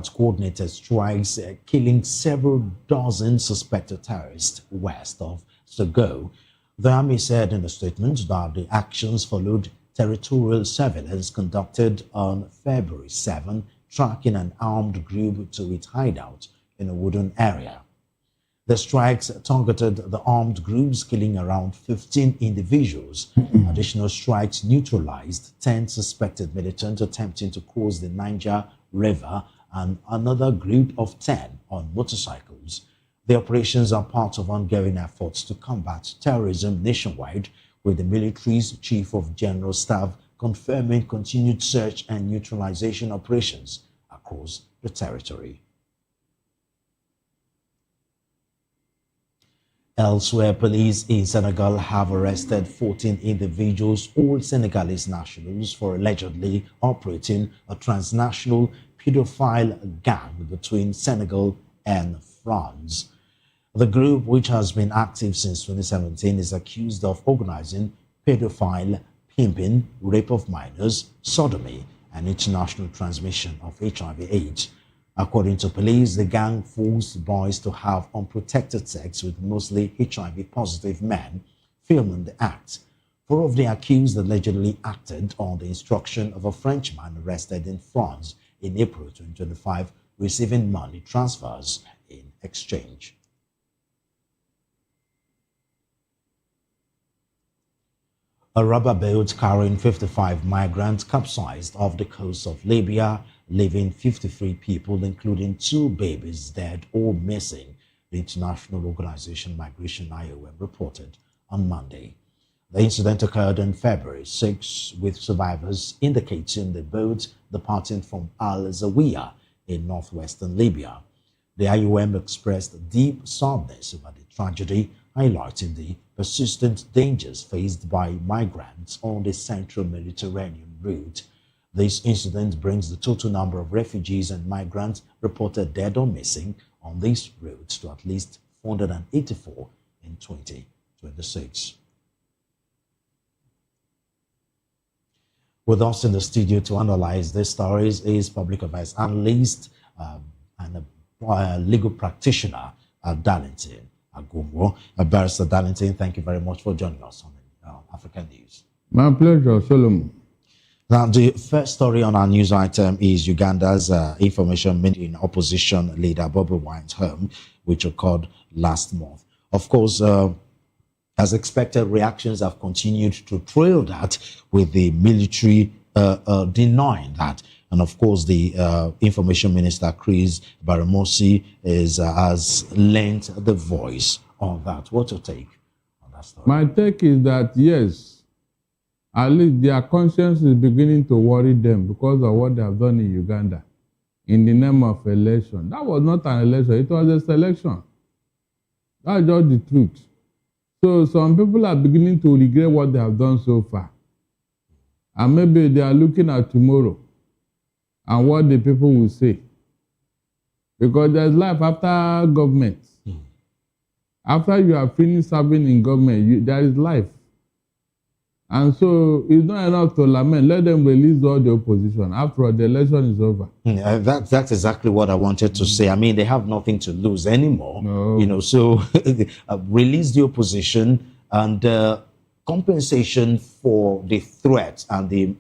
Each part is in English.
out coordinated strikes, killing several dozen suspected terrorists west of Sogo. The army said in a statement that the actions followed territorial surveillance conducted on February 7, tracking an armed group to its hideout in a wooded area. The strikes targeted the armed groups, killing around 15 individuals. Additional strikes neutralized 10 suspected militants attempting to cross the Niger River and another group of 10 on motorcycles. The operations are part of ongoing efforts to combat terrorism nationwide, with the military's Chief of General Staff confirming continued search and neutralization operations across the territory. Elsewhere, police in Senegal have arrested 14 individuals, all Senegalese nationals, for allegedly operating a transnational pedophile gang between Senegal and France. The group, which has been active since 2017, is accused of organizing pedophile pimping, rape of minors, sodomy, and international transmission of HIV/AIDS. According to police, the gang forced boys to have unprotected sex with mostly HIV-positive men, filming the act. 4 of the accused allegedly acted on the instruction of a Frenchman arrested in France in April 2025, receiving money transfers in exchange. A rubber boat carrying 55 migrants capsized off the coast of Libya, leaving 53 people, including 2 babies, dead or missing, the International Organization Migration IOM reported on Monday. The incident occurred on February 6, with survivors indicating the boat departing from Al Zawiya in northwestern Libya. The IOM expressed deep sadness over the tragedy, highlighting the persistent dangers faced by migrants on the central Mediterranean route. This incident brings the total number of refugees and migrants reported dead or missing on this route to at least 484 in 2026. With us in the studio to analyze these stories is public affairs analyst and a legal practitioner, Darlington Agumwo. Barrister Darlington, thank you very much for joining us on African News. My pleasure, Solomon. Now, the first story on our news item is Uganda's information ministry in opposition leader Bobby Wine's home, which occurred last month. Of course, as expected, reactions have continued to trail that, with the military denying that. And of course, the information minister, Chris Baramosi, has lent the voice on that. What's your take on that story? My take is that, yes, at least their conscience is beginning to worry them because of what they have done in Uganda in the name of election. That was not an election, it was a selection. That's just the truth. So some people are beginning to regret what they have done so far. And maybe they are looking at tomorrow and what the people will say. Because there's life after government. After you are finished serving in government, there is life. And so it's not enough to lament. Let them release all the opposition. After all, the election is over. That's exactly what I wanted to say. I mean, they have nothing to lose anymore. No. You know, so release the opposition, and compensation for the threat and the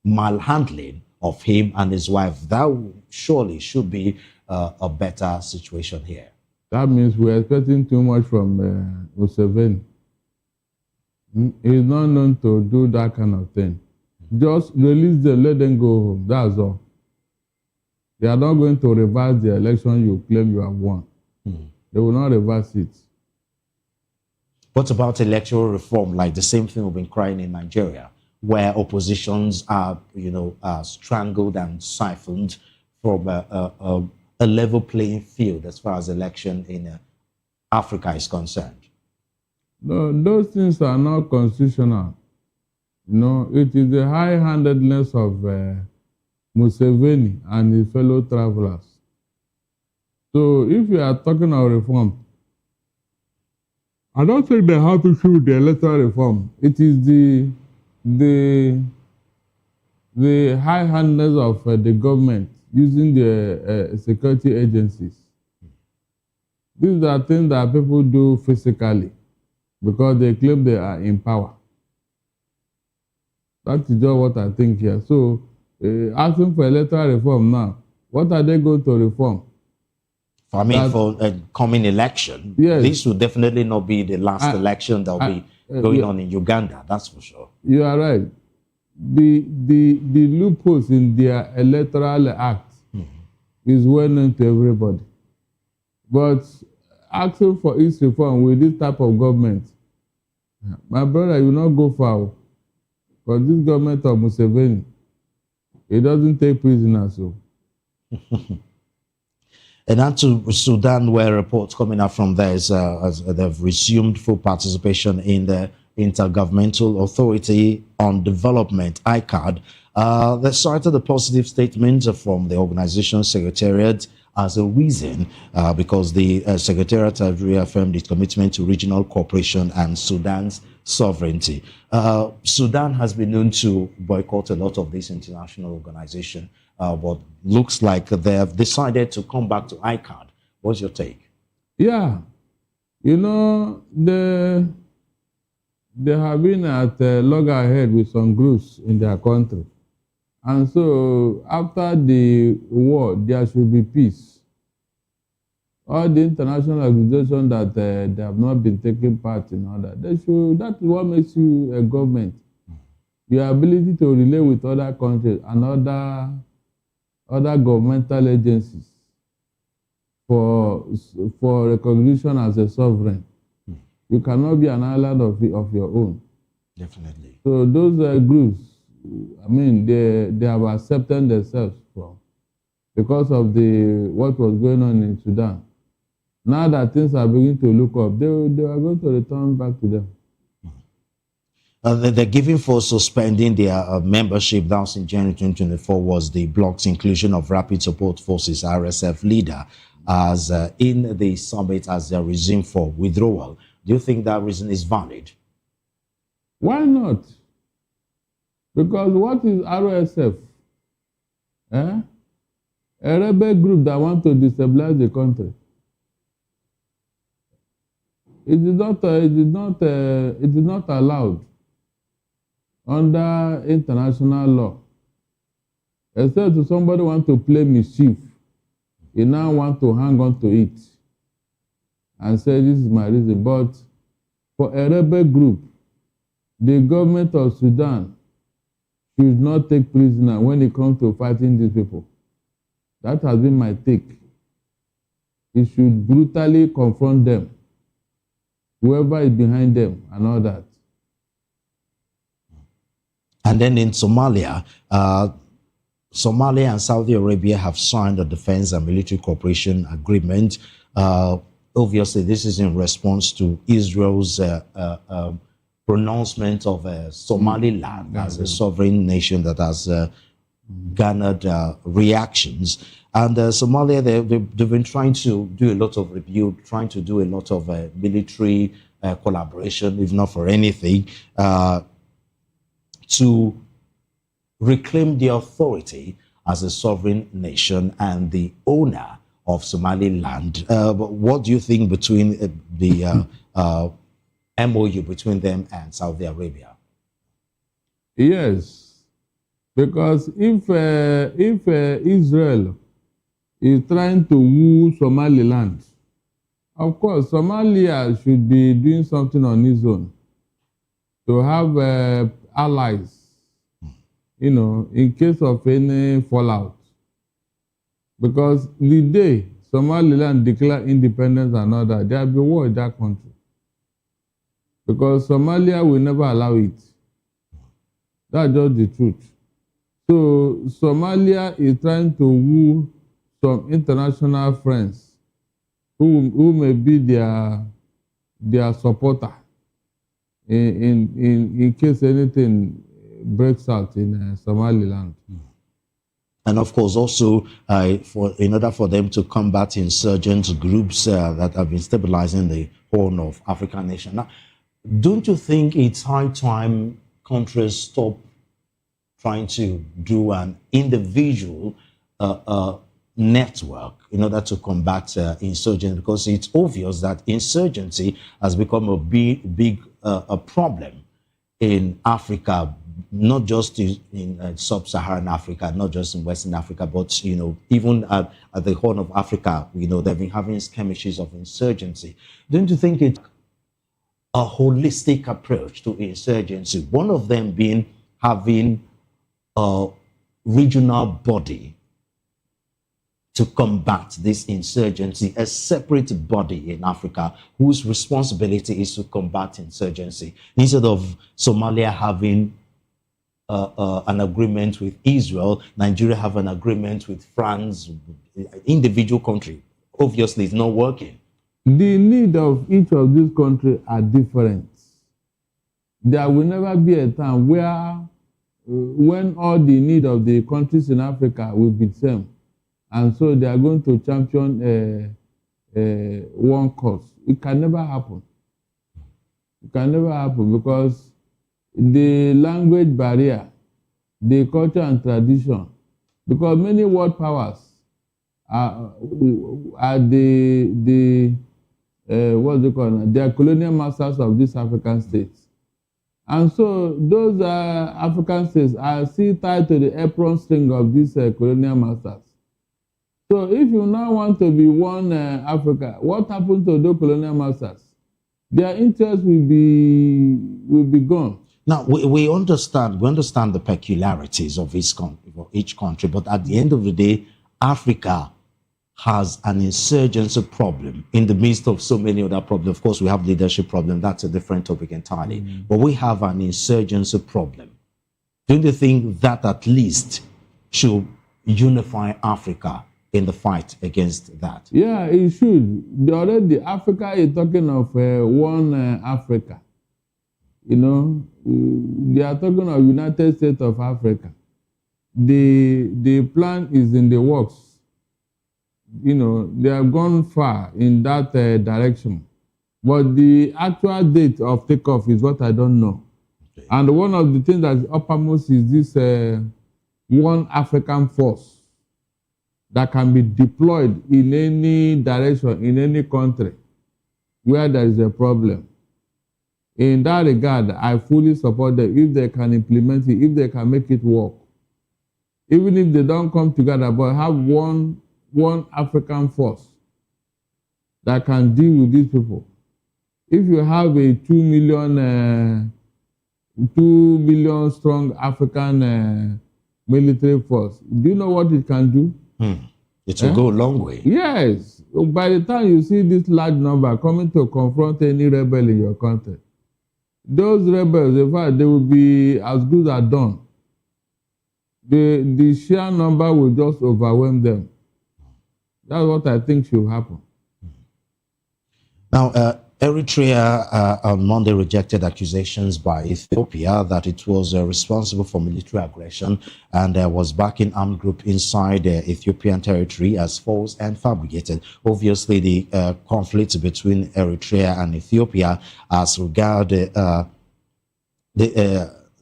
malhandling of him and his wife. That surely should be a better situation here. That means we're expecting too much from Museveni. He's not known to do that kind of thing. Just release them, let them go home. That's all. They are not going to reverse the election you claim you have won. They will not reverse it. What about electoral reform? Like the same thing we've been crying in Nigeria, where oppositions are, strangled and siphoned from a level playing field as far as election in Africa is concerned. No, those things are not constitutional. It is the high-handedness of Museveni and his fellow travelers. So if you are talking about reform, I don't think they have to shoot the electoral reform. It is the high-handedness of the government using the security agencies. These are things that people do physically because they claim they are in power. That is just what I think here. So, asking for electoral reform now, what are they going to reform? I mean, for a coming election, yes, this will definitely not be the last election that will be going on in Uganda, that's for sure. You are right. The loopholes in their electoral act is well known to everybody. But asking for its reform with this type of government, my brother, you will not go far. Because this government of Museveni, it doesn't take prisoners. So. And then to Sudan, where reports coming out from there is as they've resumed full participation in the Intergovernmental Authority on Development, ICAD. They cited the positive statements from the organization's secretariat as a reason because the secretariat had reaffirmed its commitment to regional cooperation and Sudan's sovereignty. Sudan has been known to boycott a lot of this international organization, but looks like they have decided to come back to ICAD. What's your take? Yeah, you know, they have been at loggerhead with some groups in their country. And so after the war, there should be peace. All the international organizations that they have not been taking part in all that, they should, that is what makes you a government. Your ability to relate with other countries and other governmental agencies for recognition as a sovereign. You cannot be an island of your own. Definitely. So those groups, I mean, they have accepted themselves from because of what was going on in Sudan. Now that things are beginning to look up, they are going to return back to them. The giving for suspending their membership, that was in January 2024, was the bloc's inclusion of Rapid Support Forces, RSF leader, as in the summit as their reason for withdrawal. Do you think that reason is valid? Why not? Because what is RSF? A rebel group that wants to destabilize the country. It is not allowed under international law. Except if somebody wants to play mischief, he now wants to hang on to it and say, this is my reason. But for a rebel group, the government of Sudan should not take prisoner when it comes to fighting these people. That has been my take. It should brutally confront them, whoever is behind them and all that. And then in Somalia, Somalia and Saudi Arabia have signed a defense and military cooperation agreement. Obviously, this is in response to Israel's pronouncement of Somaliland as a sovereign nation that has garnered reactions. And Somalia, they've been trying to do a lot of review, trying to do a lot of military collaboration, if not for anything, to reclaim the authority as a sovereign nation and the owner of Somaliland. What do you think between the MOU between them and Saudi Arabia? Yes, because if Israel is trying to woo Somaliland, of course, Somalia should be doing something on its own to have allies, you know, in case of any fallout. Because the day Somaliland declare independence and all that, there will be war in that country. Because Somalia will never allow it. That's just the truth. So Somalia is trying to woo some international friends who may be their supporter in case anything breaks out in Somaliland. And of course, also, in order for them to combat insurgent groups that have been stabilizing the Horn of African nation. Now, don't you think it's high time countries stop trying to do an individual network in order to combat insurgency? Because it's obvious that insurgency has become a big a problem in Africa, not just in sub-Saharan Africa, not just in Western Africa, but even at the Horn of Africa, they've been having skirmishes of insurgency. Don't you think it's a holistic approach to insurgency? One of them being having a regional body to combat this insurgency, a separate body in Africa whose responsibility is to combat insurgency, instead of Somalia having an agreement with Israel, Nigeria have an agreement with France, individual country. Obviously, it's not working. The need of each of these countries are different. There will never be a time where, when all the need of the countries in Africa will be the same, and so they are going to champion one cause. It can never happen. It can never happen because the language barrier, the culture and tradition, because many world powers are the what they call it? They are colonial masters of these African states. And so those African states are still tied to the apron string of these colonial masters. So if you now want to be one Africa, what happens to those colonial masters? Their interest will be gone. Now we understand the peculiarities of each country, but at the end of the day, Africa has an insurgency problem in the midst of so many other problems. Of course, we have leadership problem. That's a different topic entirely. But we have an insurgency problem. Don't you think that at least should unify Africa in the fight against that? Yeah, it should. Already Africa is talking of one Africa. They are talking of United States of Africa. The plan is in the works. They have gone far in that direction. But the actual date of takeoff is what I don't know. Okay. And one of the things that is uppermost is this one African force that can be deployed in any direction, in any country where there is a problem. In that regard, I fully support them if they can implement it, if they can make it work. Even if they don't come together, but have one African force that can deal with these people. If you have a 2 million strong African military force, do you know what it can do? It will go a long way. Yes. By the time you see this large number coming to confront any rebel in your country, those rebels, in fact, they will be as good as done. The sheer number will just overwhelm them. That's what I think should happen. Now, Eritrea on Monday rejected accusations by Ethiopia that it was responsible for military aggression and was backing armed group inside Ethiopian territory as false and fabricated. Obviously, the conflict between Eritrea and Ethiopia as regard the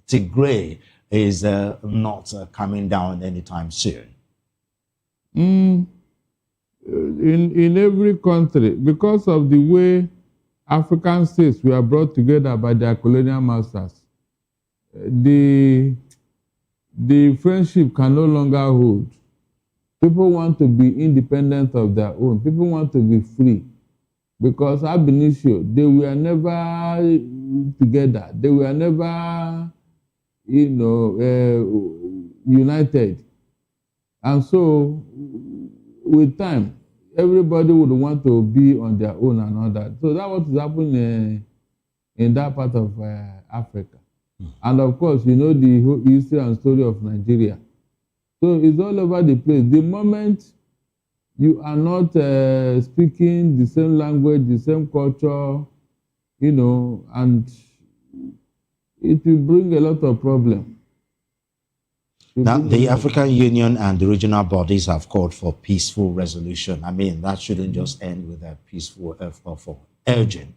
Tigray is not coming down anytime soon. In every country, because of the way African states were brought together by their colonial masters, the friendship can no longer hold. People want to be independent of their own. People want to be free. Because ab initio, they were never together. They were never, united. And so, with time, everybody would want to be on their own and all that. So that's what is happening in that part of Africa. And of course, the whole history and story of Nigeria. So it's all over the place. The moment you are not speaking the same language, the same culture, and it will bring a lot of problems. Now, the African Union and the regional bodies have called for peaceful resolution. I mean, that shouldn't just end with a peaceful urging.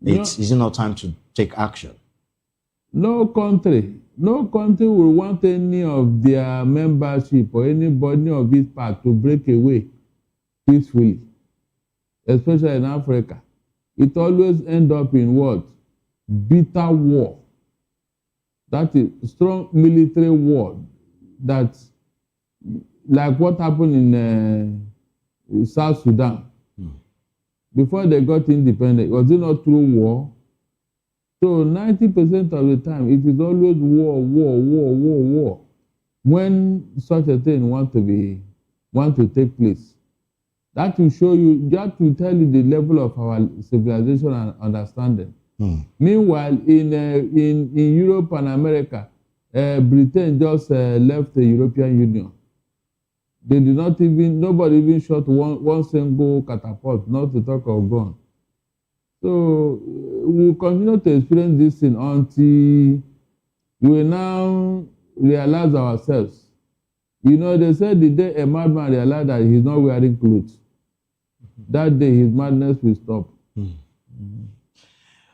Is it not time to take action? No country will want any of their membership or anybody of its part to break away peacefully, especially in Africa. It always ends up in what? Bitter war. That is strong military war. That, like what happened in South Sudan. Before they got independent, was it not through war? So 90% of the time, it is always war. When such a thing want to take place, that will show you, that will tell you the level of our civilization and understanding. Meanwhile, in Europe and America, Britain just left the European Union. They did not even, nobody even shot one single catapult, not to talk of gun. So we'll continue to experience this thing until we now realize ourselves. You know, they said the day a madman realized that he's not wearing clothes, that day his madness will stop.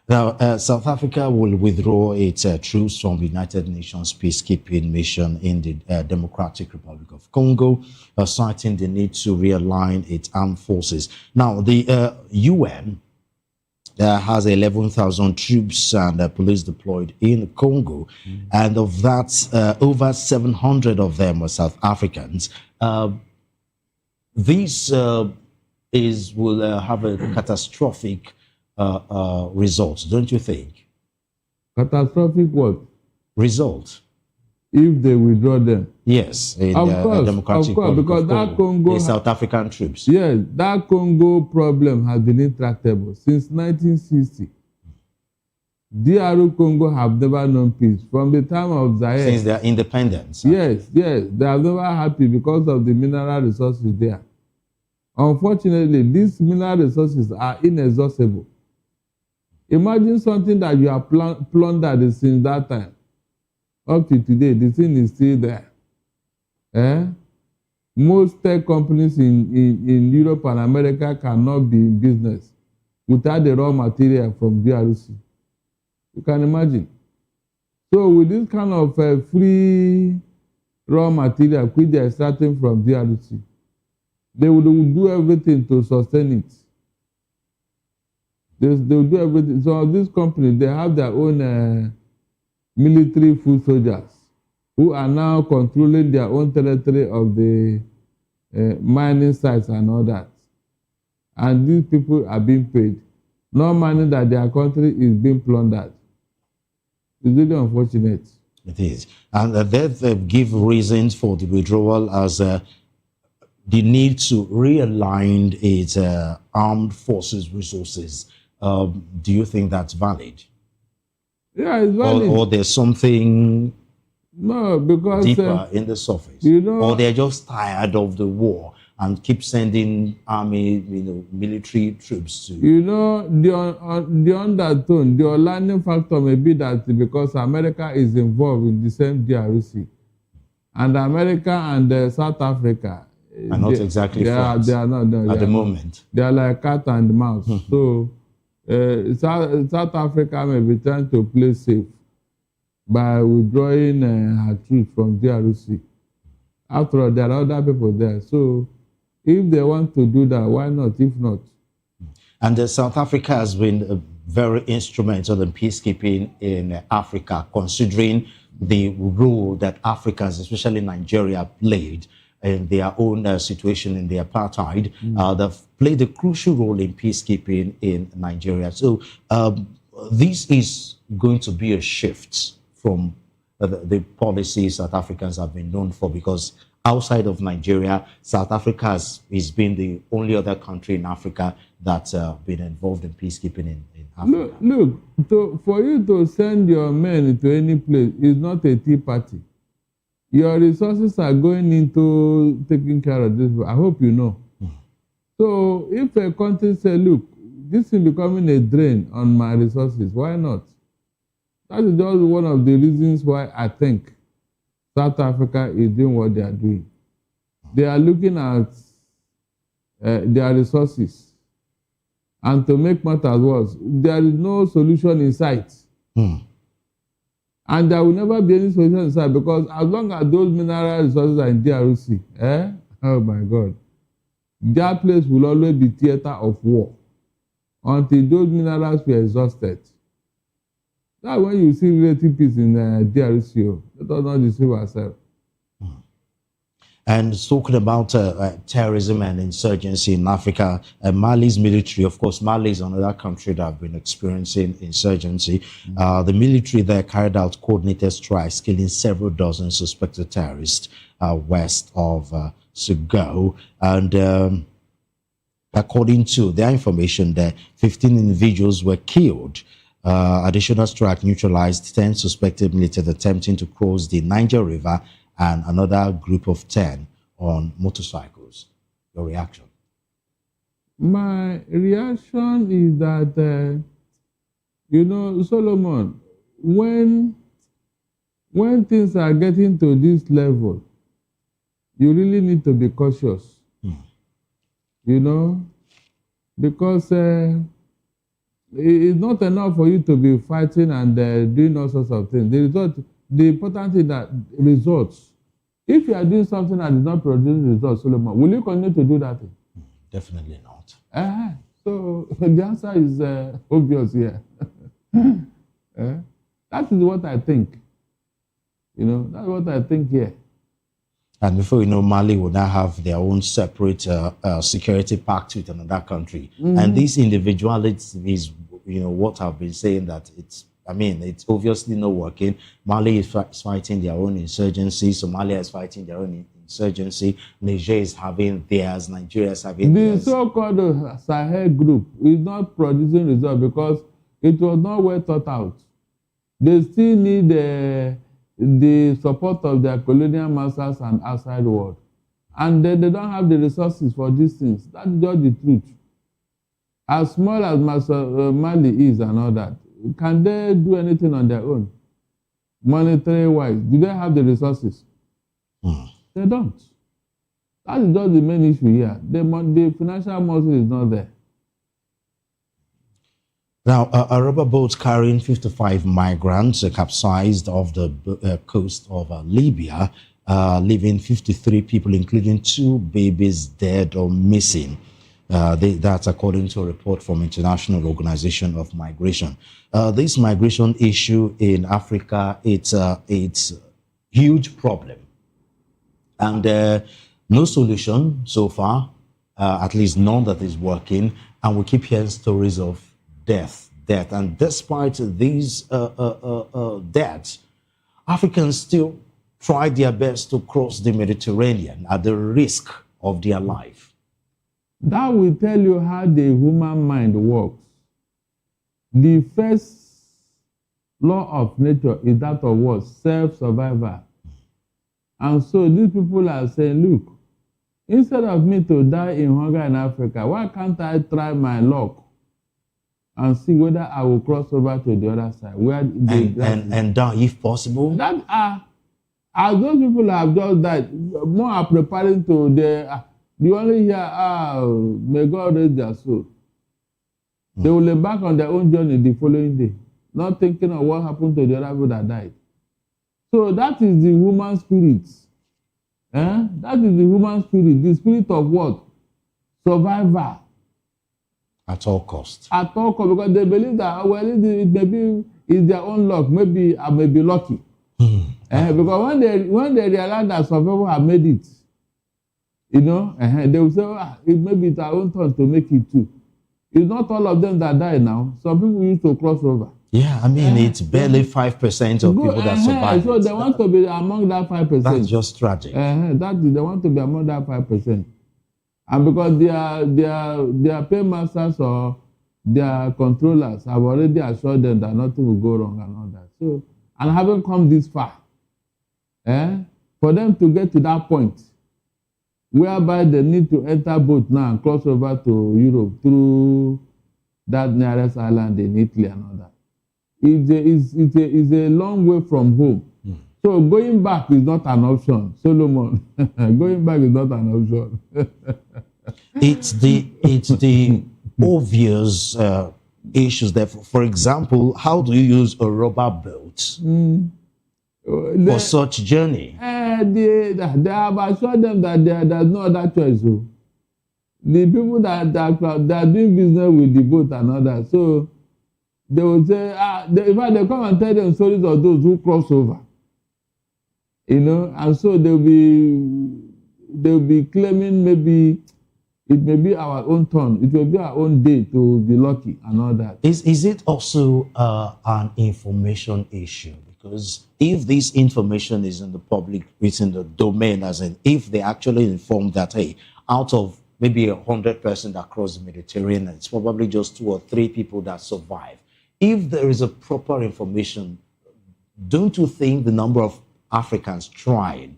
Now, South Africa will withdraw its troops from the United Nations peacekeeping mission in the Democratic Republic of Congo, citing the need to realign its armed forces. Now, the UN has 11,000 troops and police deployed in Congo, and of that, over 700 of them are South Africans. This will have a catastrophic results, don't you think? Catastrophic what? Result. If they withdraw them. Yes, in of course, Democratic because of that Congo, the South African troops. Yes, that Congo problem has been intractable since 1960. DR Congo have never known peace from the time of Zaire. Since their independence. Yes, they are never happy because of the mineral resources there. Unfortunately, these mineral resources are inexhaustible. Imagine something that you have plundered since that time. Up to today, the thing is still there. Most tech companies in Europe and America cannot be in business without the raw material from DRC. You can imagine. So with this kind of free raw material which they are extracting from DRC, they will do everything to sustain it. They will do everything. So this company, they have their own military foot soldiers who are now controlling their own territory of the mining sites and all that. And these people are being paid, not money that their country is being plundered. It's really unfortunate. It is. And they give reasons for the withdrawal as the need to realign its armed forces resources. Do you think that's valid? Yeah, it's valid. Or there's something because deeper in the surface? You know, or they're just tired of the war and keep sending army, military troops to... You know, the undertone, the learning factor may be that because America is involved in the same DRC, and America and South Africa are not exactly friends. They are not. No, at the moment. They are like cat and mouse. So South Africa may be trying to play safe by withdrawing her troops from DRC. After all, there are other people there. So if they want to do that, why not? If not. And South Africa has been very instrumental in peacekeeping in Africa, considering the role that Africans, especially Nigeria, played in their own situation in the apartheid. They've played a crucial role in peacekeeping in Nigeria. So this is going to be a shift from the policies South Africans have been known for, because outside of Nigeria, South Africa has been the only other country in Africa that's been involved in peacekeeping in Africa. Look, for you to send your men to any place is not a tea party. Your resources are going into taking care of this. I hope you know. So if a country says, look, this is becoming a drain on my resources, why not? That is just one of the reasons why I think South Africa is doing what they are doing. They are looking at their resources. And to make matters worse, there is no solution in sight. And there will never be any solution inside, because as long as those mineral resources are in DRC, oh my God, that place will always be theater of war until those minerals were exhausted. That's when you see relative peace in DRC. Let us not deceive ourselves. And talking about terrorism and insurgency in Africa, Mali's military, of course, Mali is another country that have been experiencing insurgency. The military there carried out coordinated strikes, killing several dozen suspected terrorists west of Sogo. And according to their information, there 15 individuals were killed. Additional strike neutralized 10 suspected militants attempting to cross the Niger River, and another group of 10 on motorcycles. Your reaction? My reaction is that, Solomon, when things are getting to this level, you really need to be cautious. Because it's not enough for you to be fighting and doing all sorts of things. The important thing that results. If you are doing something that is not producing results, Solomon, will you continue to do that thing? Definitely not. So the answer is obvious here. That is what I think. That's what I think here. And before you know, Mali will now have their own separate security pact with another country. And this individuality is, what I've been saying, that it's obviously not working. Mali is fighting their own insurgency. Somalia is fighting their own insurgency. Niger is having theirs. Nigeria is having theirs. The so-called Sahel group is not producing results because it was not well thought out. They still need the support of their colonial masters and outside world. And they don't have the resources for these things. That's just the truth. As small as Mali is and all that, can they do anything on their own? Monetary-wise, do they have the resources? They don't. That is just the main issue here. The financial muscle is not there. Now, a rubber boat carrying 55 migrants capsized off the coast of Libya, leaving 53 people, including 2 babies, dead or missing. That's according to a report from International Organization of Migration. This migration issue in Africa, it's a huge problem. And no solution so far, at least none that is working. And we keep hearing stories of death. And despite these deaths, Africans still try their best to cross the Mediterranean at the risk of their life. That will tell you how the human mind works. The first law of nature is that of what? Self-survival. And so these people are saying, look, instead of me to die in hunger in Africa, why can't I try my luck and see whether I will cross over to the other side? And down, if possible? That as those people have just died, more are preparing to you only hear, may God raise their soul. They will embark on their own journey the following day, not thinking of what happened to the other people that died. So that is the human spirit. That is the human spirit. The spirit of what? Survivor. At all costs. At all costs, because they believe that, well, it may be it's their own luck. Maybe I may be lucky. Because when they realize that some people have made it, they will say, it may be our own turn to make it too. It's not all of them that die now. Some people used to cross over. Yeah, it's barely 5% of people that survive. So they want to be among that 5%. That's just tragic. They want to be among that 5%. And because their paymasters or their controllers have already assured them that nothing will go wrong and all that. So, and having come this far, for them to get to that point, whereby they need to enter boat now and cross over to Europe through that nearest island in Italy and all that. It's a long way from home. So going back is not an option, Solomon. Going back is not an option. It's the obvious issues there. For example, how do you use a rubber boat for such journey. They have assured them that there's no other choice. So the people that are doing business with the boat and others, so they will say, in fact, they come and tell them stories of those who cross over. And so they'll be claiming maybe it may be our own turn. It will be our own day to be lucky and all that. Is it also an information issue? Because if this information is in the public, it's in the domain, as in if they actually inform that, hey, out of maybe 100 persons that cross the Mediterranean, it's probably just 2 or 3 people that survive. If there is a proper information, don't you think the number of Africans trying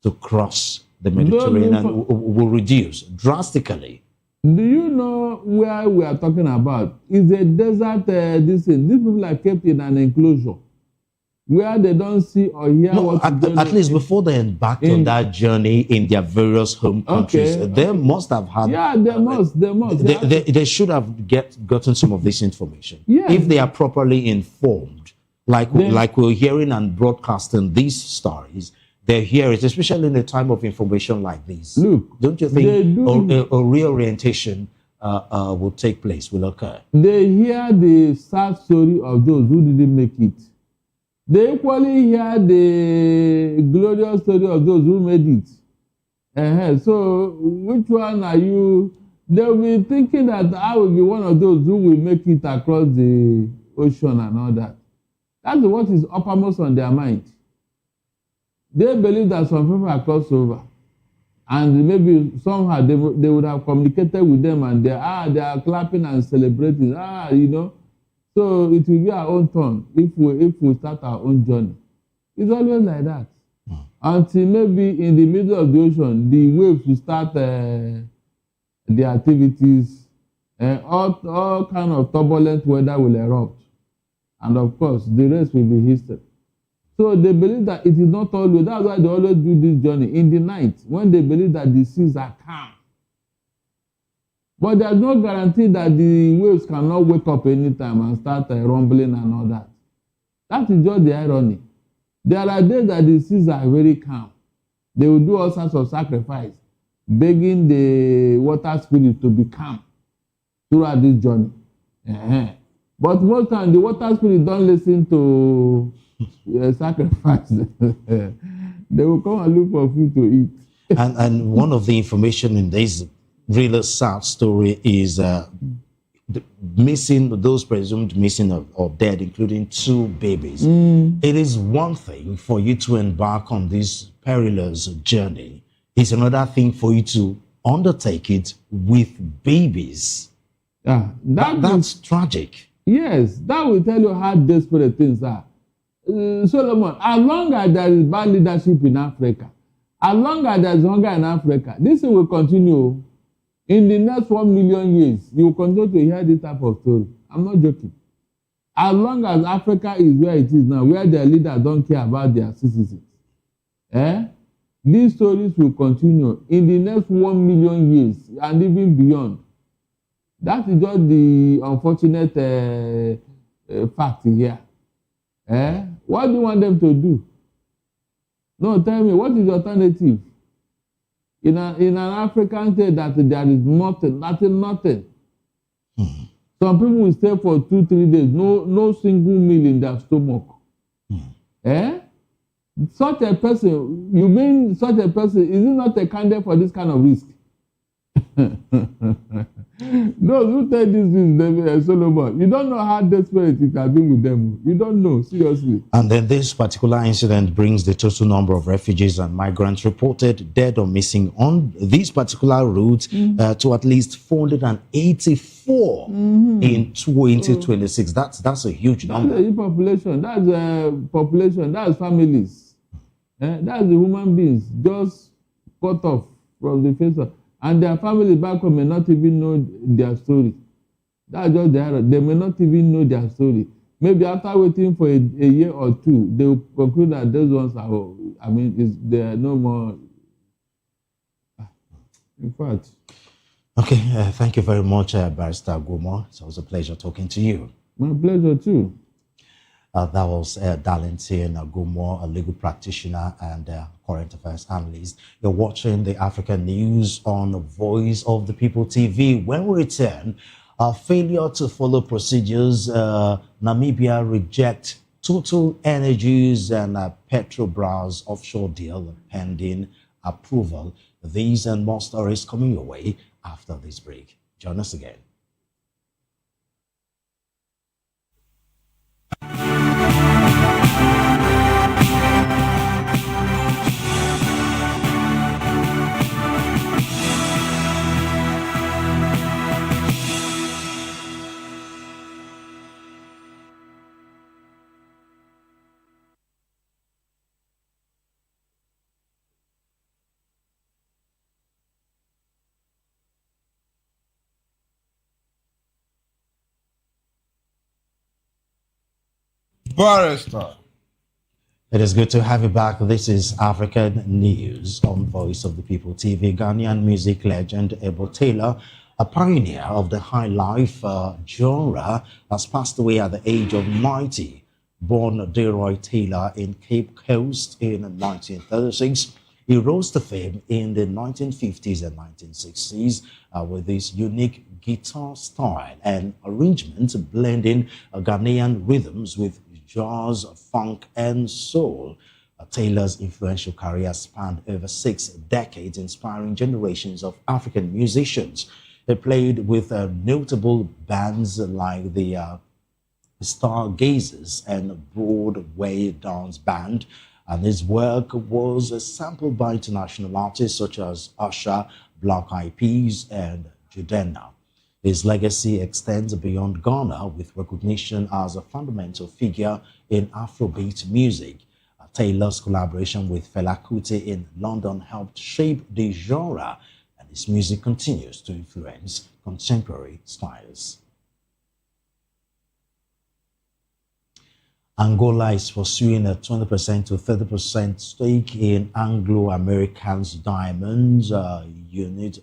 to cross the Mediterranean will reduce drastically? Do you know where we are talking about? It's a desert. These people are kept in an enclosure where they don't see or hear at least before they embarked on that journey in their various home countries, they must have had. Yeah, they must. They should have gotten some of this information. Yes. If they are properly informed, like we're hearing and broadcasting these stories, they hear it, especially in a time of information like this. Look, don't you think a reorientation will take place, will occur? They hear the sad story of those who didn't make it. They equally hear the glorious story of those who made it. So, which one are you? They'll be thinking that I will be one of those who will make it across the ocean and all that. That's what is uppermost on their mind. They believe that some people are crossed over, and maybe somehow they would have communicated with them, and they are clapping and celebrating. So it will be our own turn if we start our own journey. It's always like that. Until maybe in the middle of the ocean, the waves will start the activities, all kind of turbulent weather will erupt, and of course the rest will be history. So they believe that it is not always. That's why they always do this journey in the night when they believe that the seas are calm. But there's no guarantee that the waves cannot wake up anytime and start rumbling and all that. That is just the irony. There are days that the seas are very calm. They will do all sorts of sacrifice, begging the water spirit to be calm throughout this journey. But most times the water spirit don't listen to sacrifice. They will come and look for food to eat. and one of the information in this really sad story is those presumed missing or dead, including 2 babies. It is one thing for you to embark on this perilous journey. It's another thing for you to undertake it with babies. That's tragic. Yes, that will tell you how desperate things are. Solomon, as long as there is bad leadership in Africa, as long as there is hunger in Africa, this will continue. In the next 1 million years, you will continue to hear this type of story. I'm not joking. As long as Africa is where it is now, where their leaders don't care about their citizens, these stories will continue in the next 1 million years and even beyond. That is just the unfortunate fact here. What do you want them to do? No, tell me, what is the alternative? In an African state that there is nothing. Some people will stay for 2-3 days, no single meal in their stomach. Such a person, you mean such a person, is it not a candidate for this kind of risk? Those who take this risk, Solomon, you don't know how desperate it has been with them. You don't know, seriously. And then this particular incident brings the total number of refugees and migrants reported dead or missing on this particular route to at least 484 in 2026. That's a huge number. That's a population. That's families. That's the human beings just cut off from the face of. And their families back home may not even know their story. That's just the error. They may not even know their story. Maybe after waiting for a year or 2, they will conclude that those ones are, they are no more. In fact. Okay, thank you very much, Barrister Gomo. It was a pleasure talking to you. My pleasure too. That was Darlington Gumo, a legal practitioner and current affairs analyst. You're watching the African news on Voice of the People TV. When we return, failure to follow procedures, Namibia reject Total Energies and Petrobras offshore deal pending approval. These and more stories coming your way after this break. Join us again. Barrister. It is good to have you back. This is African News on Voice of the People TV. Ghanaian music legend Ebo Taylor, a pioneer of the high life genre, has passed away at the age of 90. Born Delroy Taylor in Cape Coast in 1936, he rose to fame in the 1950s and 1960s with his unique guitar style and arrangement, blending Ghanaian rhythms with jazz, funk, and soul. Taylor's influential career spanned over 6 decades, inspiring generations of African musicians. He played with notable bands like the Stargazers and Broadway Dance Band, and his work was sampled by international artists such as Usher, Black Eyed Peas, and Judena. His legacy extends beyond Ghana with recognition as a fundamental figure in Afrobeat music. Taylor's collaboration with Fela Kuti in London helped shape the genre, and his music continues to influence contemporary styles. Angola is pursuing a 20% to 30% stake in Anglo-American's diamonds unit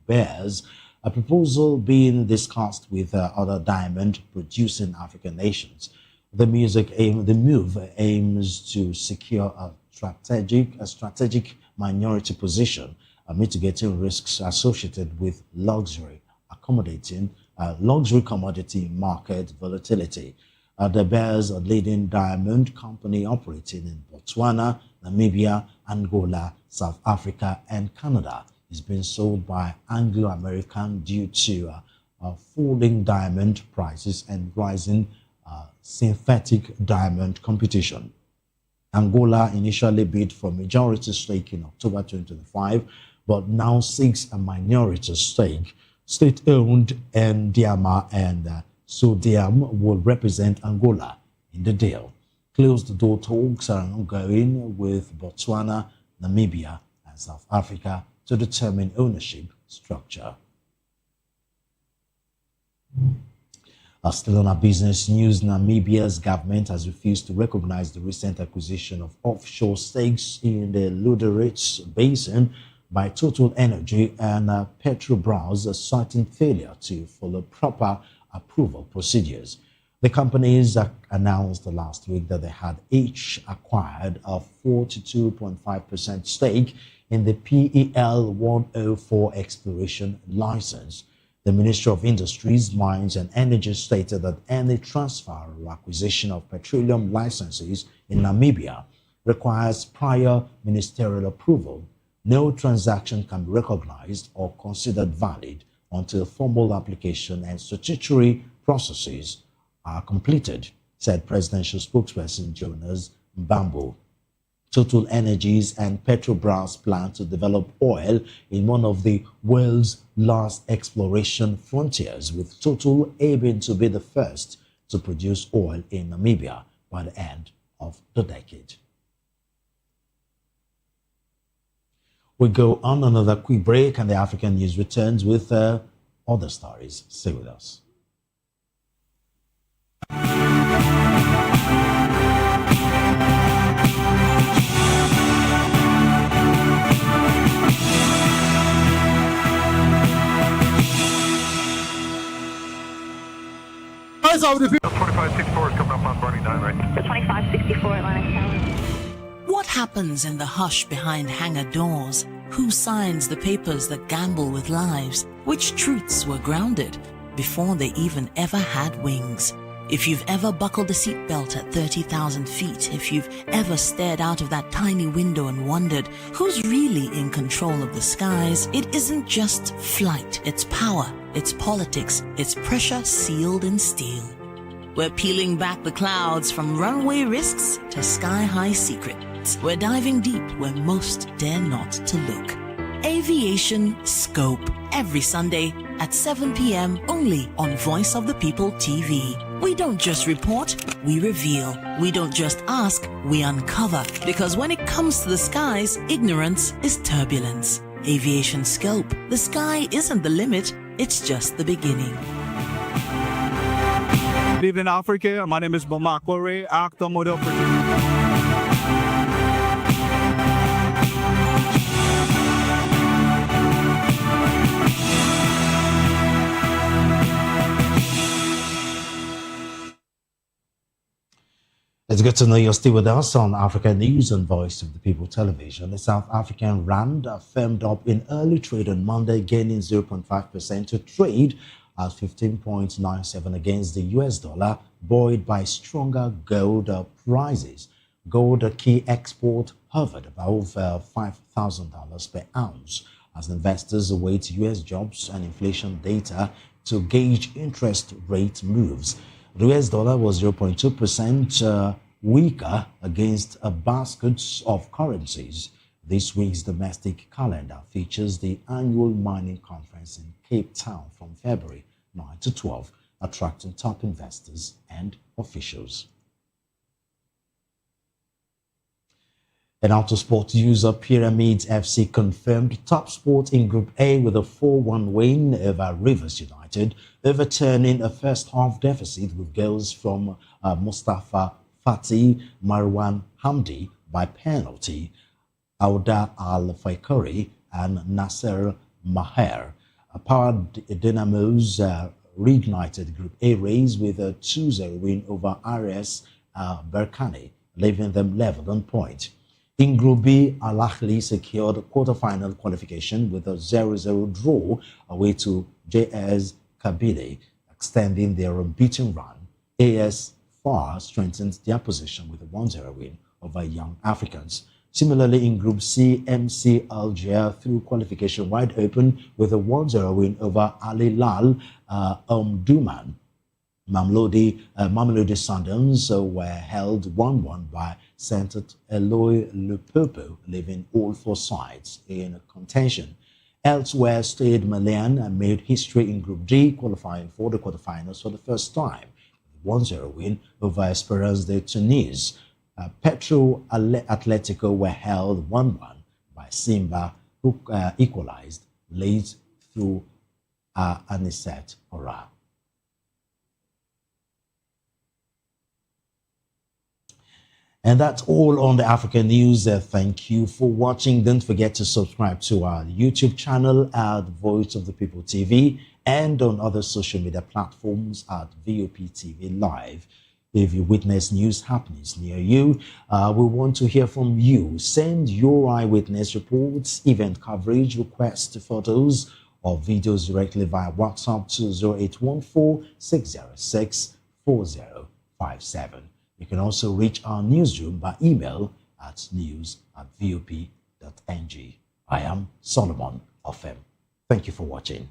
bears, a proposal being discussed with other diamond-producing African nations. The move aims to secure a strategic minority position, mitigating risks associated with accommodating luxury commodity market volatility. De Beers, a leading diamond company operating in Botswana, Namibia, Angola, South Africa, and Canada, is being sold by Anglo-American due to falling diamond prices and rising synthetic diamond competition. Angola initially bid for majority stake in October 2025, but now seeks a minority stake. State-owned Ndiama and Sodium will represent Angola in the deal. Closed-door talks are ongoing with Botswana, Namibia, and South Africa to determine ownership structure. Still on our business news, Namibia's government has refused to recognize the recent acquisition of offshore stakes in the Lüderitz Basin by Total Energy and Petrobras, citing failure to follow proper approval procedures. The companies announced last week that they had each acquired a 42.5% stake in the PEL 104 exploration license. The Ministry of Industries, Mines and Energy stated that any transfer or acquisition of petroleum licenses in Namibia requires prior ministerial approval. No transaction can be recognized or considered valid until formal application and statutory processes are completed, said presidential spokesperson Jonas Mbambo. Total Energies and Petrobras plan to develop oil in one of the world's last exploration frontiers, with Total aiming to be the first to produce oil in Namibia by the end of the decade. We go on another quick break, and the African News returns with other stories. Stay with us. Voice of the People. 2564 is coming up on Bernie 9 Atlantic County. What happens in the hush behind hangar doors? Who signs the papers that gamble with lives? Which truths were grounded before they even ever had wings? If you've ever buckled a seatbelt at 30,000 feet, if you've ever stared out of that tiny window and wondered who's really in control of the skies, it isn't just flight, it's power, it's politics, it's pressure sealed in steel. We're peeling back the clouds from runway risks to sky-high secrets. We're diving deep where most dare not to look. Aviation Scope, every Sunday at 7 p.m. only on Voice of the People TV. We don't just report, we reveal. We don't just ask, we uncover. Because when it comes to the skies, ignorance is turbulence. Aviation Scope, the sky isn't the limit, it's just the beginning. Good evening, Africa. My name is Bamako Ray, actor, model, producer. It's good to know you're still with us on Africa News and Voice of the People Television. The South African Rand firmed up in early trade on Monday, gaining 0.5% to trade at 15.97 against the US dollar, buoyed by stronger gold prices. Gold, a key export, hovered above $5,000 per ounce as investors await US jobs and inflation data to gauge interest rate moves. The US dollar was 0.2% weaker against a basket of currencies. This week's domestic calendar features the annual mining conference in Cape Town from February 9 to 12, attracting top investors and officials. And out to sport user Pyramids FC confirmed top sport in Group A with a 4-1 win over Rivers United, overturning a first-half deficit with goals from Mustafa Fatih, Marwan Hamdi by penalty, Auda Al-Faikori and Nasser Maher. Powered Dynamos reignited Group A race with a 2-0 win over RS Berkane, leaving them level on point. In Group B, Al Ahly secured quarter-final qualification with a 0-0 draw away to JS Kabylie, extending their unbeaten run. AS FAR strengthened their position with a 1-0 win over Young Africans. Similarly, in Group C, MC Alger threw qualification wide open with a 1-0 win over Al Hilal Omdurman. Mamelodi Sundowns were held 1-1 by Saint Eloi Lupopo, leaving all four sides in contention. Elsewhere, Stade Malien made history in Group D, qualifying for the quarterfinals for the first time, with a 1-0 win over Esperance de Tunis. Petro Atletico were held 1-1 by Simba, who equalized late through Anicet Ora. And that's all on the African News. Thank you for watching. Don't forget to subscribe to our YouTube channel at Voice of the People TV and on other social media platforms at VOP TV Live. If you witness news happenings near you, we want to hear from you. Send your eyewitness reports, event coverage, request photos or videos directly via WhatsApp to 0814-606-4057. You can also reach our newsroom by email at news@vop.ng. I am Solomon Ofem. Thank you for watching.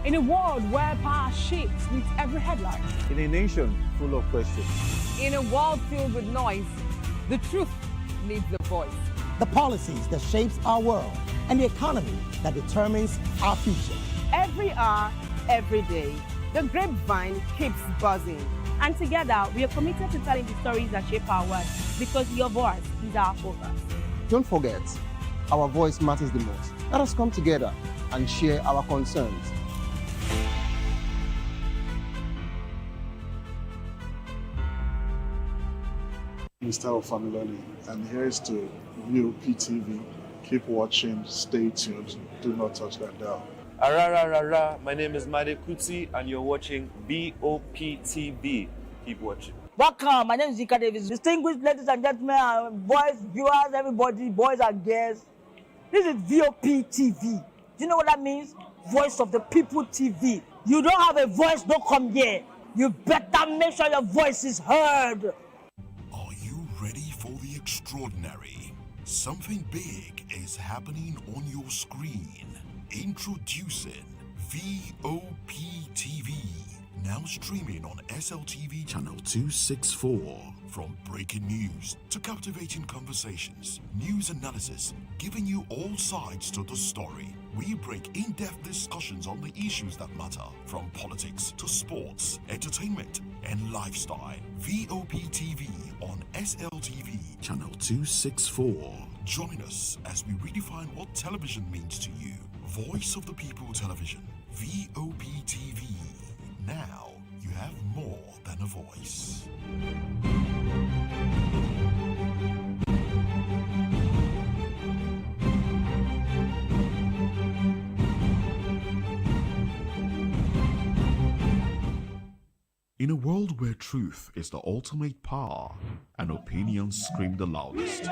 In a world where power shifts with every headline. In a nation full of questions. In a world filled with noise, the truth needs a voice. The policies that shapes our world and the economy that determines our future. Every hour, every day, the grapevine keeps buzzing. And together, we are committed to telling the stories that shape our world because your voice is our focus. Don't forget, our voice matters the most. Let us come together and share our concerns. Mr. Ofamiloni, and here is to VOP TV. Keep watching, stay tuned, do not touch that dial. My name is Made Kuti, and you're watching VOP TV. Keep watching. Welcome, my name is Zika Davis. Distinguished ladies and gentlemen, boys, viewers, everybody, boys and girls. This is VOP TV. Do you know what that means? Voice of the People TV. You don't have a voice, don't come here. You better make sure your voice is heard. Are you ready for the extraordinary? Something big is happening on your screen. Introducing VOP TV. Now streaming on SLTV channel 264. From breaking news to captivating conversations, news analysis, giving you all sides to the story. We break in-depth discussions on the issues that matter, from politics to sports, entertainment, and lifestyle. VOP TV on SLTV channel 264. Join us as we redefine what television means to you. Voice of the People Television, VOP TV. Now you have more than a voice. In a world where truth is the ultimate power and opinions scream the loudest,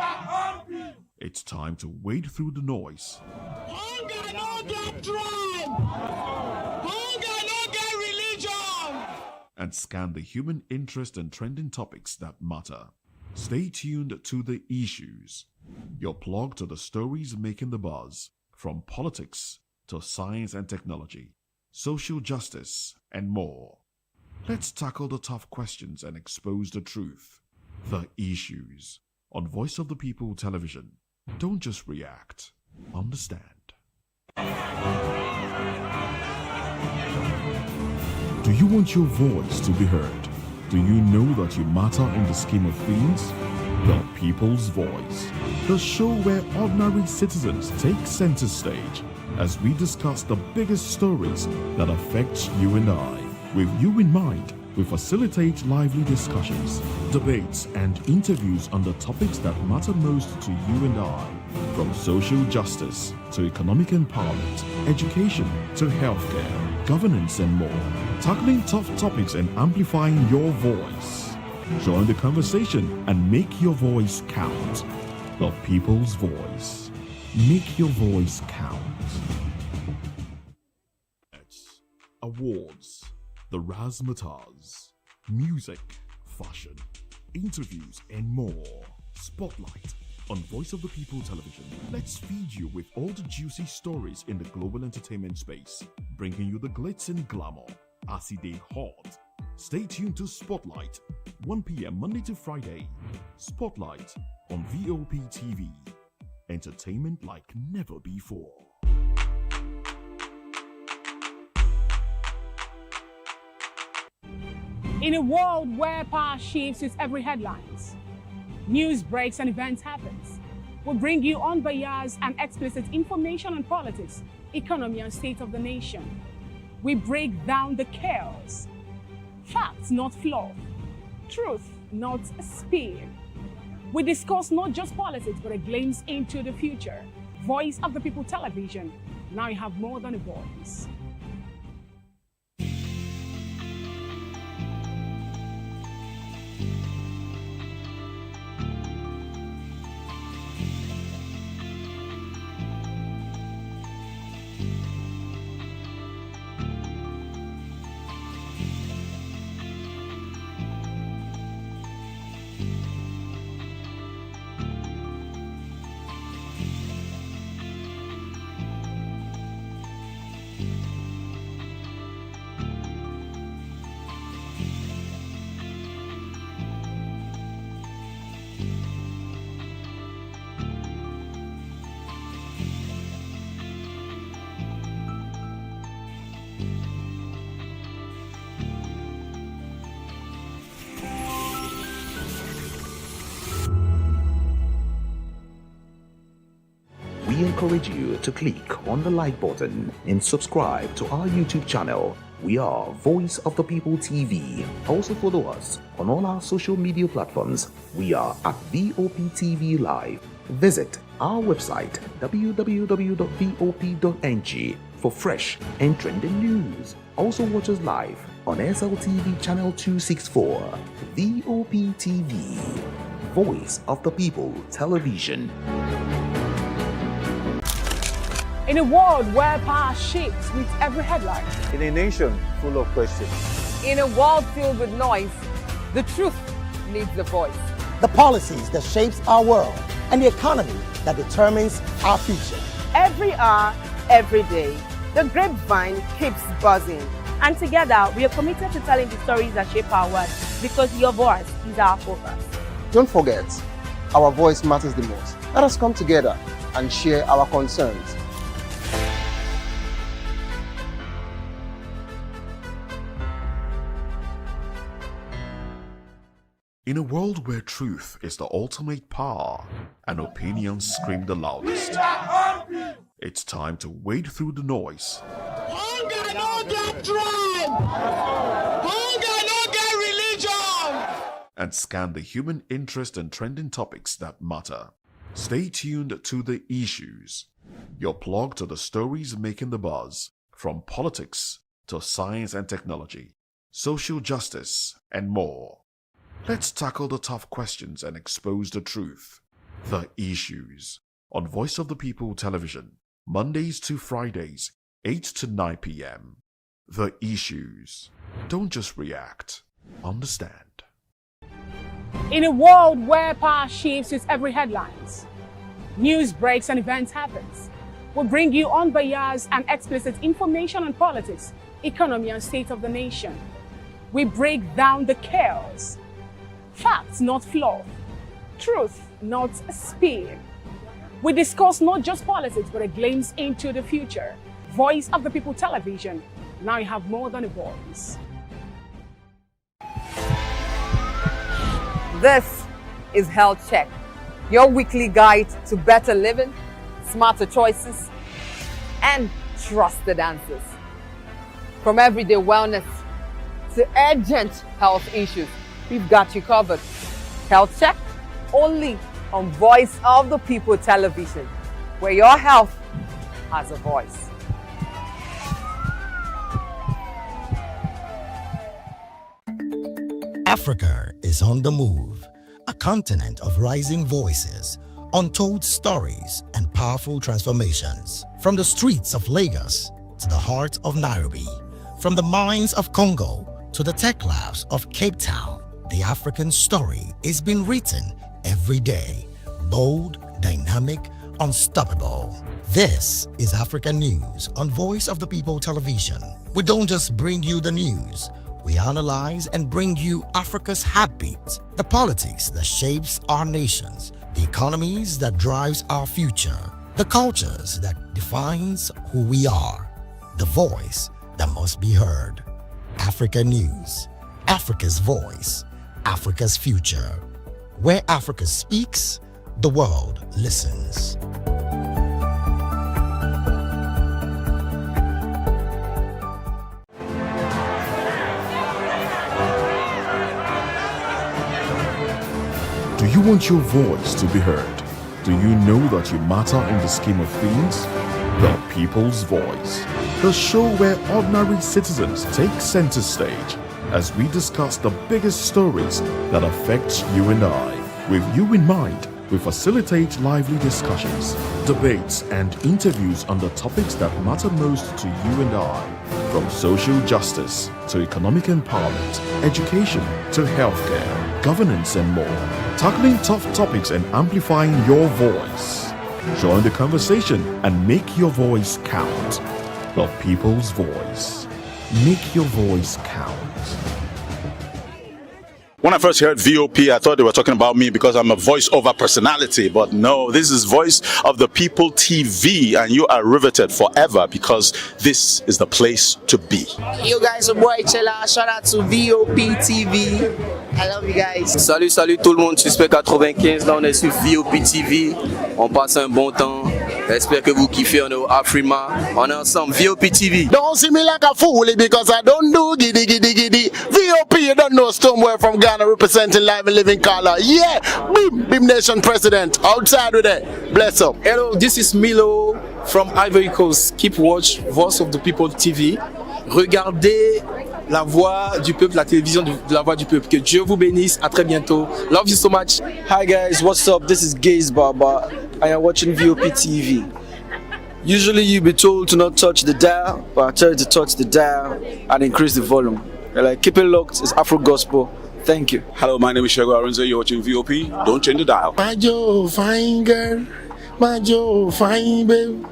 it's time to wade through the noise. Hunger no get tribe! Hunger no get religion! And scan the human interest and trending topics that matter. Stay tuned to The Issues, your plug to the stories making the buzz, from politics to science and technology, social justice, and more. Let's tackle the tough questions and expose the truth. The Issues on Voice of the People Television. Don't just react, understand. Do you want your voice to be heard? Do you know that you matter in the scheme of things? The People's Voice, the show where ordinary citizens take center stage as we discuss the biggest stories that affect you and I. With you in mind, we facilitate lively discussions, debates, and interviews on the topics that matter most to you and I. From social justice to economic empowerment, education to healthcare, governance, and more. Tackling tough topics and amplifying your voice. Join the conversation and make your voice count. The People's Voice. Make your voice count. Awards. The razzmatazz, music, fashion, interviews, and more. Spotlight on Voice of the People Television. Let's feed you with all the juicy stories in the global entertainment space, bringing you the glitz and glamour as they hot. Stay tuned to Spotlight, 1 p.m. Monday to Friday. Spotlight on VOP TV. Entertainment like never before. In a world where power shifts with every headlines, news breaks and events happens, we bring you unbiased and explicit information on politics, economy, and state of the nation. We break down the chaos. Facts, not fluff. Truth, not spin. We discuss not just politics, but a glimpse into the future. Voice of the People Television. Now you have more than a voice. We encourage you to click on the like button and subscribe to our YouTube channel, We are Voice of the People TV. Also follow us on all our social media platforms. We are at VOP TV Live. Visit our website www.vop.ng for fresh and trending news. Also watch us live on SLTV channel 264. VOP TV, Voice of the People Television. In a world where power shapes with every headline. In a nation full of questions. In a world filled with noise, the truth needs a voice. The policies that shapes our world and the economy that determines our future. Every hour, every day, the grapevine keeps buzzing. And together, we are committed to telling the stories that shape our world because your voice is our focus. Don't forget, our voice matters the most. Let us come together and share our concerns. In a world where truth is the ultimate power and opinions scream the loudest, it's time to wade through the noise. Hunger no get tribe. Hunger no get religion. And scan the human interest and trending topics that matter. Stay tuned to The Issues, your plug to the stories making the buzz, from politics to science and technology, social justice, and more. Let's tackle the tough questions and expose the truth. The Issues on Voice of the People Television, Mondays to Fridays, 8 to 9 p.m. The Issues. Don't just react, understand. In a world where power shapes with every headlines, news breaks and events happens, we bring you unbiased and explicit information on politics, economy and state of the nation. We break down the chaos. Facts, not fluff. Truth, not spin. We discuss not just politics, but a glimpse into the future. Voice of the People Television. Now you have more than a voice. This is Health Check, your weekly guide to better living, smarter choices, and trusted answers. From everyday wellness to urgent health issues, we've got you covered. Health Check, only on Voice of the People Television, where your health has a voice. Africa is on the move, a continent of rising voices, untold stories, and powerful transformations. From the streets of Lagos to the heart of Nairobi, from the mines of Congo to the tech labs of Cape Town, the African story is being written every day. Bold, dynamic, unstoppable. This is African News on Voice of the People Television. We don't just bring you the news. We analyze and bring you Africa's heartbeat, the politics that shapes our nations, the economies that drives our future, the cultures that defines who we are, the voice that must be heard. Africa News, Africa's voice, Africa's future. Where Africa speaks, the world listens. Do you want your voice to be heard? Do you know that you matter in the scheme of things? The People's Voice, the show where ordinary citizens take center stage as we discuss the biggest stories that affect you and I. With you in mind, we facilitate lively discussions, debates, and interviews on the topics that matter most to you and I. From social justice to economic empowerment, education to healthcare, governance, and more. Tackling tough topics and amplifying your voice. Join the conversation and make your voice count. The People's Voice. Make your voice count. When I first heard VOP, I thought they were talking about me because I'm a voice-over personality. But no, this is Voice of the People TV, and you are riveted forever because this is the place to be. Yo guys, your boy Chella. Shout out to VOP TV. I love you guys. Salut tout le monde, Suspect 95. Là, on est sur VOP TV. On passe un bon temps. J'espère que vous kiffez. On est au Afrima. On est ensemble. VOP TV. Don't see me like a fool because I don't do giddy giddy giddy. VOP, you don't know Stoneware from Ghana representing live and living color. Yeah, Beam Nation president. Outside with it. Bless up. Hello, this is Milo from Ivory Coast. Keep watch Voice of the People TV. Regardez la voix du peuple, la télévision de la voix du peuple. Que Dieu vous bénisse. À très bientôt. Love you so much. Hi guys, what's up? This is Gaze Baba. I am watching VOP TV. Usually you be told to not touch the dial, but I tell you to touch the dial and increase the volume. Like, keep it locked. It's Afro Gospel. Thank you. Hello, my name is Shego Arunze. You're watching VOP. Don't change the dial. My Joe, fine girl. My Joe, fine babe.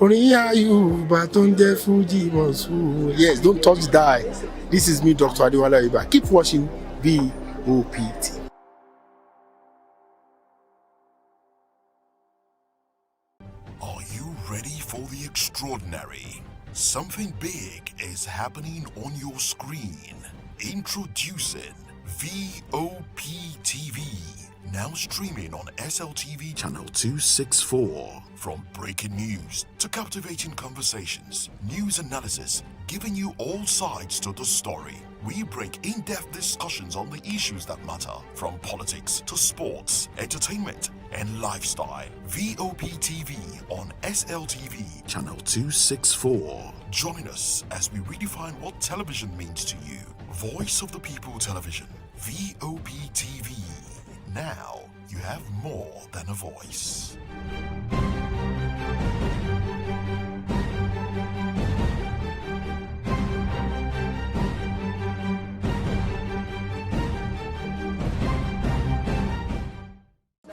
Only are you, but on the Fuji was who. Yes, don't touch the dial. This is me, Dr. Adiwala Iba. Keep watching VOP TV. Are you ready for the extraordinary? Something big is happening on your screen. Introducing VOP TV. Now streaming on SLTV channel 264. From breaking news to captivating conversations, news analysis, giving you all sides to the story. We break in-depth discussions on the issues that matter, from politics to sports, entertainment, and lifestyle. VOP TV on SLTV channel 264. Join us as we redefine what television means to you. Voice of the People Television, VOP TV. Now you have more than a voice.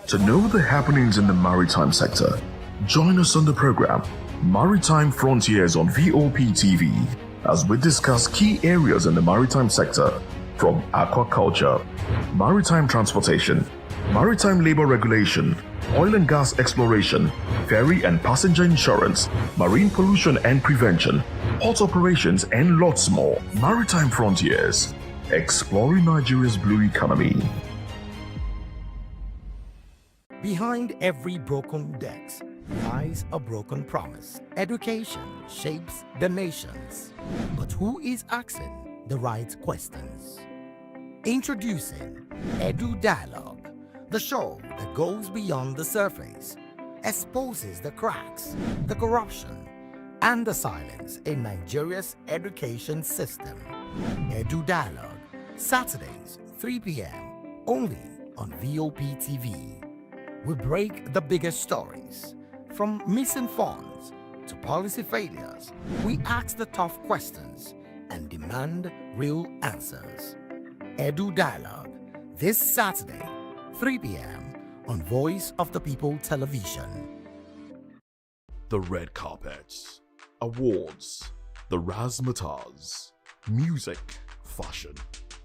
To know the happenings in the maritime sector, join us on the program Maritime Frontiers on VOP TV as we discuss key areas in the maritime sector, from aquaculture, maritime transportation, maritime labor regulation, oil and gas exploration, ferry and passenger insurance, marine pollution and prevention, port operations, and lots more. Maritime Frontiers, exploring Nigeria's blue economy. Behind every broken desk lies a broken promise. Education shapes the nations. But who is asking the right questions? Introducing Edu Dialogue, the show that goes beyond the surface, exposes the cracks, the corruption, and the silence in Nigeria's education system. Edu Dialogue, Saturdays, 3 p.m., only on VOP TV. We break the biggest stories, from missing funds to policy failures. We ask the tough questions and demand real answers. Edu Dialogue, this Saturday, 3 p.m. on Voice of the People Television. The red carpets, awards, the razzmatazz, music, fashion,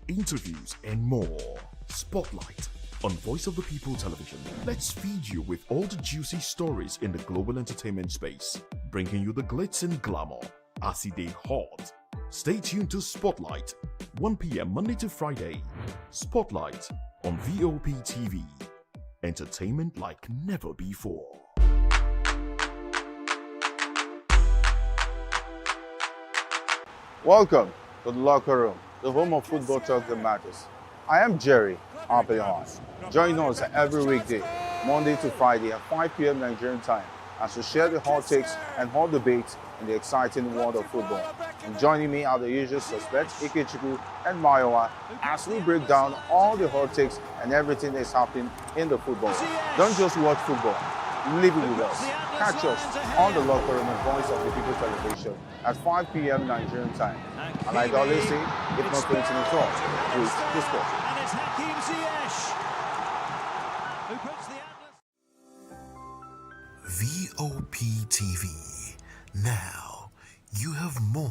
interviews, and more. Spotlight on Voice of the People Television. Let's feed you with all the juicy stories in the global entertainment space, bringing you the glitz and glamour as they hot. Stay tuned to Spotlight, 1 p.m. Monday to Friday. Spotlight on VOP TV. Entertainment like never before. Welcome to the locker room, the home of football talk that matters. I am Jerry Apelon. Join us every weekday, Monday to Friday at 5 p.m. Nigerian time, as we share the hot takes and hot debates in the exciting world of football. And joining me are the usual suspects, Ikechukwu and Mayowa, as we break down all the hot takes and everything that's happening in the football. Don't just watch football, live it with us. Catch us on the locker room and Voice of the People Television at 5 p.m. Nigerian time. And like I always say, if not going to talk, please discuss. And it's Hakim Ziyech who puts the VOP TV. Now you have more